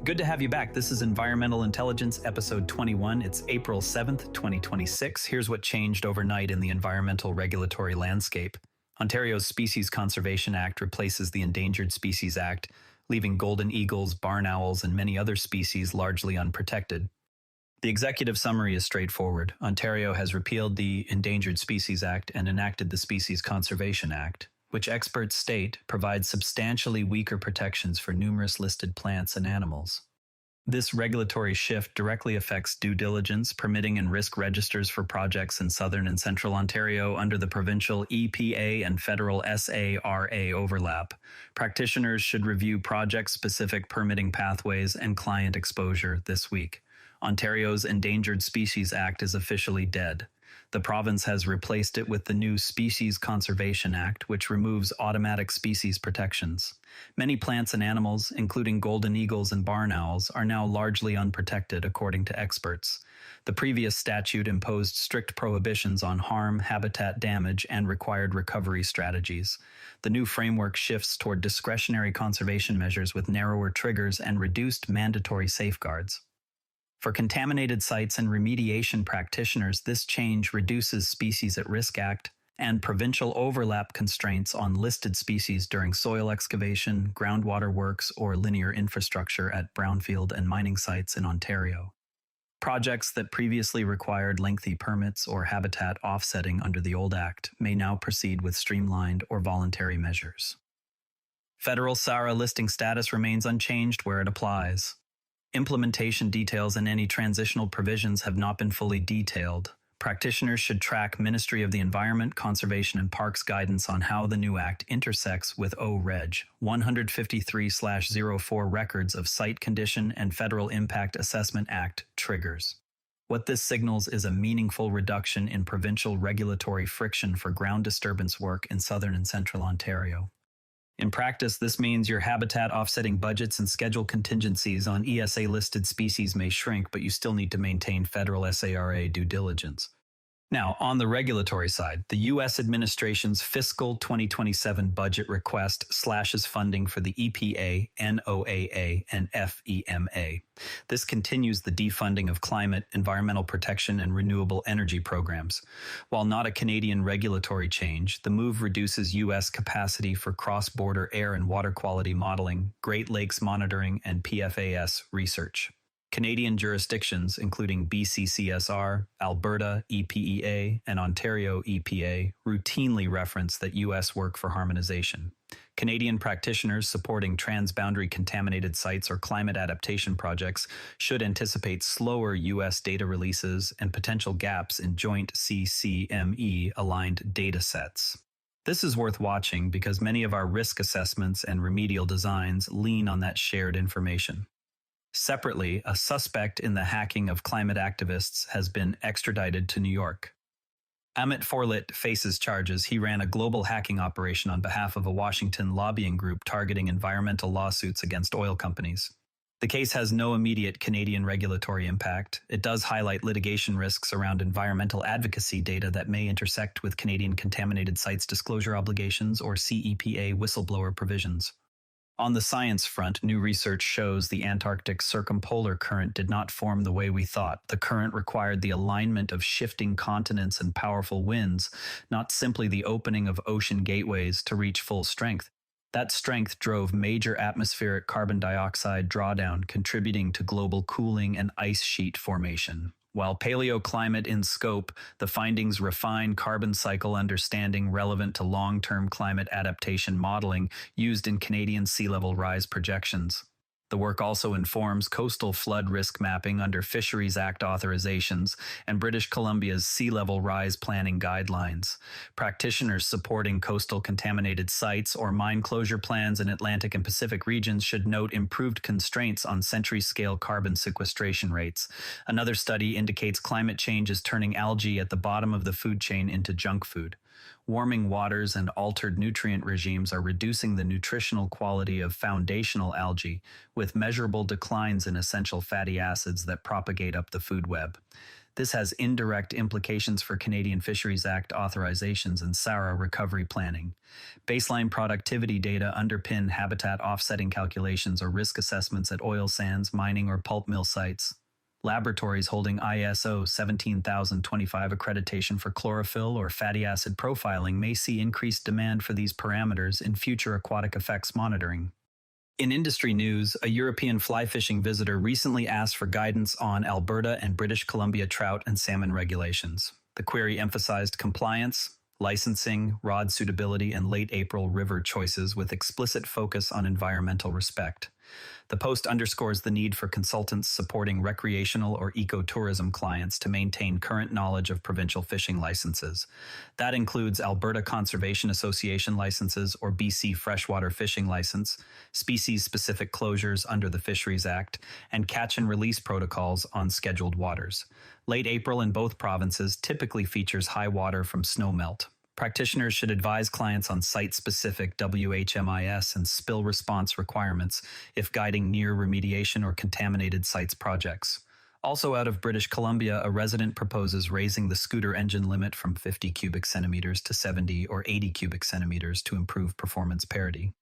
Good to have you back. This is Environmental Intelligence, episode 21. It's April 7th, 2026. Here's what changed overnight in the environmental regulatory landscape. Ontario's Species Conservation Act replaces the Endangered Species Act, leaving golden eagles, barn owls, and many other species largely unprotected. The executive summary is straightforward. Ontario has repealed the Endangered Species Act and enacted the Species Conservation Act, which experts state provides substantially weaker protections for numerous listed plants and animals. This regulatory shift directly affects due diligence, permitting and risk registers for projects in southern and central Ontario under the provincial EPA and federal SARA overlap. Practitioners should review project-specific permitting pathways and client exposure this week. Ontario's Endangered Species Act is officially dead. The province has replaced it with the new Species Conservation Act, which removes automatic species protections. Many plants and animals, including golden eagles and barn owls, are now largely unprotected, according to experts. The previous statute imposed strict prohibitions on harm, habitat damage, and required recovery strategies. The new framework shifts toward discretionary conservation measures with narrower triggers and reduced mandatory safeguards. For contaminated sites and remediation practitioners, this change reduces Species at Risk Act and provincial overlap constraints on listed species during soil excavation, groundwater works, or linear infrastructure at brownfield and mining sites in Ontario. Projects that previously required lengthy permits or habitat offsetting under the old Act may now proceed with streamlined or voluntary measures. Federal SARA listing status remains unchanged where it applies. Implementation details and any transitional provisions have not been fully detailed. Practitioners should track Ministry of the Environment, Conservation and Parks guidance on how the new act intersects with OREG 153/04 records of Site Condition and Federal Impact Assessment Act triggers. What this signals is a meaningful reduction in provincial regulatory friction for ground disturbance work in southern and central Ontario. In practice, this means your habitat offsetting budgets and schedule contingencies on ESA-listed species may shrink, but you still need to maintain federal SARA due diligence. Now, on the regulatory side, the U.S. administration's fiscal 2027 budget request slashes funding for the EPA, NOAA, and FEMA. This continues the defunding of climate, environmental protection, and renewable energy programs. While not a Canadian regulatory change, the move reduces U.S. capacity for cross-border air and water quality modeling, Great Lakes monitoring, and PFAS research. Canadian jurisdictions, including BCCSR, Alberta EPEA, and Ontario EPA, routinely reference that U.S. work for harmonization. Canadian practitioners supporting transboundary contaminated sites or climate adaptation projects should anticipate slower U.S. data releases and potential gaps in joint CCME-aligned data sets. This is worth watching because many of our risk assessments and remedial designs lean on that shared information. Separately, a suspect in the hacking of climate activists has been extradited to New York. Amit Forlit faces charges. He ran a global hacking operation on behalf of a Washington lobbying group targeting environmental lawsuits against oil companies. The case has no immediate Canadian regulatory impact. It does highlight litigation risks around environmental advocacy data that may intersect with Canadian Contaminated Sites Disclosure Obligations or CEPA whistleblower provisions. On the science front, new research shows the Antarctic circumpolar current did not form the way we thought. The current required the alignment of shifting continents and powerful winds, not simply the opening of ocean gateways to reach full strength. That strength drove major atmospheric carbon dioxide drawdown, contributing to global cooling and ice sheet formation. While paleoclimate in scope, the findings refine carbon cycle understanding relevant to long-term climate adaptation modeling used in Canadian sea level rise projections. The work also informs coastal flood risk mapping under Fisheries Act authorizations and British Columbia's sea level rise planning guidelines. Practitioners supporting coastal contaminated sites or mine closure plans in Atlantic and Pacific regions should note improved constraints on century-scale carbon sequestration rates. Another study indicates climate change is turning algae at the bottom of the food chain into junk food. Warming waters and altered nutrient regimes are reducing the nutritional quality of foundational algae, with measurable declines in essential fatty acids that propagate up the food web. This has indirect implications for Canadian Fisheries Act authorizations and SARA recovery planning. Baseline productivity data underpin habitat offsetting calculations or risk assessments at oil sands, mining, or pulp mill sites. Laboratories holding ISO 17025 accreditation for chlorophyll or fatty acid profiling may see increased demand for these parameters in future aquatic effects monitoring. In industry news, a European fly fishing visitor recently asked for guidance on Alberta and British Columbia trout and salmon regulations. The query emphasized compliance, licensing, rod suitability, and late April river choices with explicit focus on environmental respect. The post underscores the need for consultants supporting recreational or ecotourism clients to maintain current knowledge of provincial fishing licenses. That includes Alberta Conservation Association licenses or BC Freshwater Fishing License, species-specific closures under the Fisheries Act, and catch and release protocols on scheduled waters. Late April in both provinces typically features high water from snowmelt. Practitioners should advise clients on site-specific WHMIS and spill response requirements if guiding near remediation or contaminated sites projects. Also out of British Columbia, a resident proposes raising the scooter engine limit from 50 cubic centimeters to 70 or 80 cubic centimeters to improve performance parity.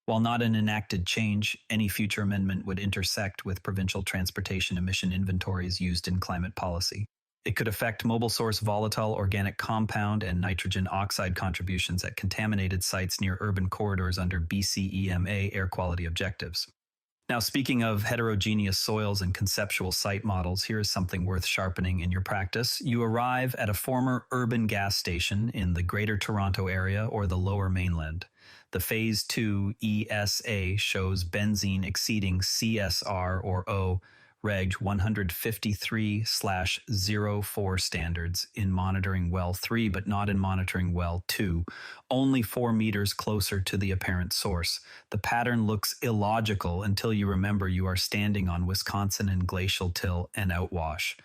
While not an enacted change, any future amendment would intersect with provincial transportation emission inventories used in climate policy. It could affect mobile source volatile organic compound and nitrogen oxide contributions at contaminated sites near urban corridors under BCEMA air quality objectives. Now, speaking of heterogeneous soils and conceptual site models, here is something worth sharpening in your practice. You arrive at a former urban gas station in the Greater Toronto Area or the Lower Mainland. The Phase 2 ESA shows benzene exceeding CSR or O Reg 153/04 standards in monitoring well 3 but not in monitoring well 2, only 4 meters closer to the apparent source. The pattern looks illogical until you remember you are standing on Wisconsin and glacial till and outwash.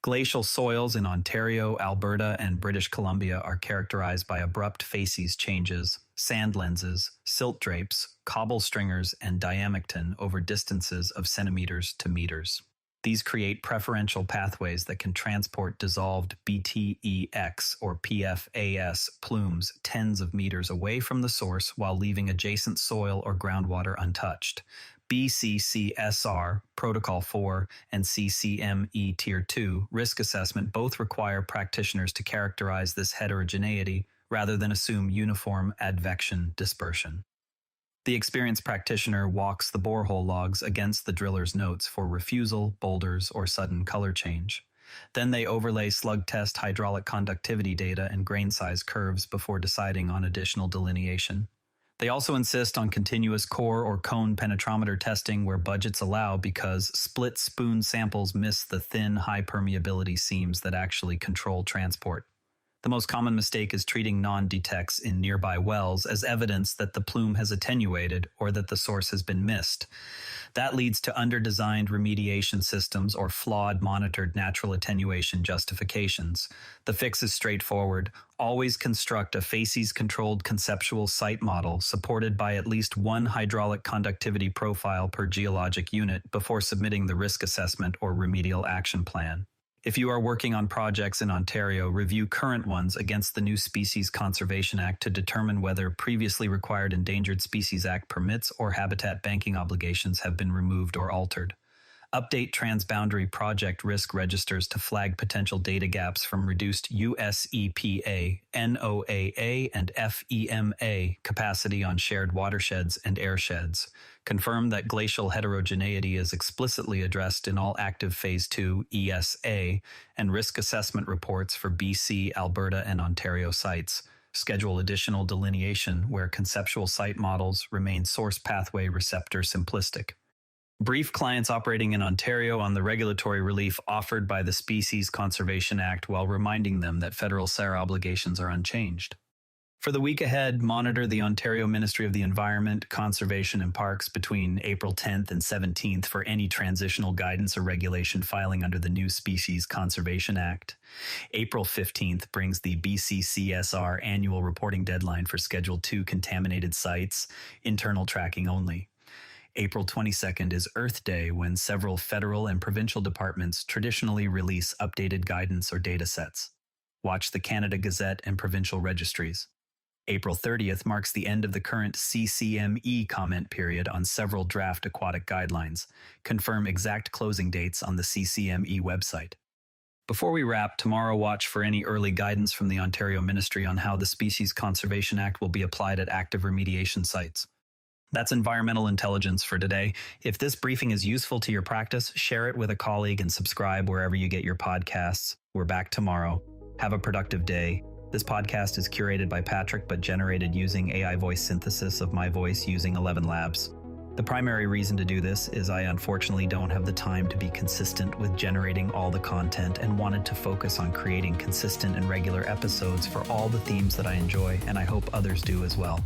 Glacial soils in Ontario, Alberta, and British Columbia are characterized by abrupt facies changes, sand lenses, silt drapes, cobble stringers, and diamectin over distances of centimeters to meters. These create preferential pathways that can transport dissolved BTEX or PFAS plumes tens of meters away from the source while leaving adjacent soil or groundwater untouched. BCCSR, Protocol 4, and CCME Tier 2 risk assessment both require practitioners to characterize this heterogeneity rather than assume uniform advection dispersion. The experienced practitioner walks the borehole logs against the driller's notes for refusal, boulders, or sudden color change. Then they overlay slug test hydraulic conductivity data and grain size curves before deciding on additional delineation. They also insist on continuous core or cone penetrometer testing where budgets allow because split spoon samples miss the thin, high permeability seams that actually control transport. The most common mistake is treating non-detects in nearby wells as evidence that the plume has attenuated or that the source has been missed. That leads to under-designed remediation systems or flawed monitored natural attenuation justifications. The fix is straightforward. Always construct a facies-controlled conceptual site model supported by at least one hydraulic conductivity profile per geologic unit before submitting the risk assessment or remedial action plan. If you are working on projects in Ontario, review current ones against the new Species Conservation Act to determine whether previously required Endangered Species Act permits or habitat banking obligations have been removed or altered. Update transboundary project risk registers to flag potential data gaps from reduced USEPA, NOAA, and FEMA capacity on shared watersheds and airsheds. Confirm that glacial heterogeneity is explicitly addressed in all active Phase 2 ESA and risk assessment reports for BC, Alberta, and Ontario sites. Schedule additional delineation where conceptual site models remain source pathway receptor simplistic. Brief clients operating in Ontario on the regulatory relief offered by the Species Conservation Act while reminding them that federal SARA obligations are unchanged. For the week ahead, monitor the Ontario Ministry of the Environment, Conservation and Parks between April 10th and 17th for any transitional guidance or regulation filing under the new Species Conservation Act. April 15th brings the BCCSR annual reporting deadline for Schedule 2 contaminated sites, internal tracking only. April 22nd is Earth Day, when several federal and provincial departments traditionally release updated guidance or data sets. Watch the Canada Gazette and provincial registries. April 30th marks the end of the current CCME comment period on several draft aquatic guidelines. Confirm exact closing dates on the CCME website. Before we wrap, tomorrow watch for any early guidance from the Ontario Ministry on how the Species Conservation Act will be applied at active remediation sites. That's environmental intelligence for today. If this briefing is useful to your practice, share it with a colleague and subscribe wherever you get your podcasts. We're back tomorrow. Have a productive day. This podcast is curated by Patrick but generated using AI voice synthesis of my voice using ElevenLabs. The primary reason to do this is I unfortunately don't have the time to be consistent with generating all the content and wanted to focus on creating consistent and regular episodes for all the themes that I enjoy, and I hope others do as well.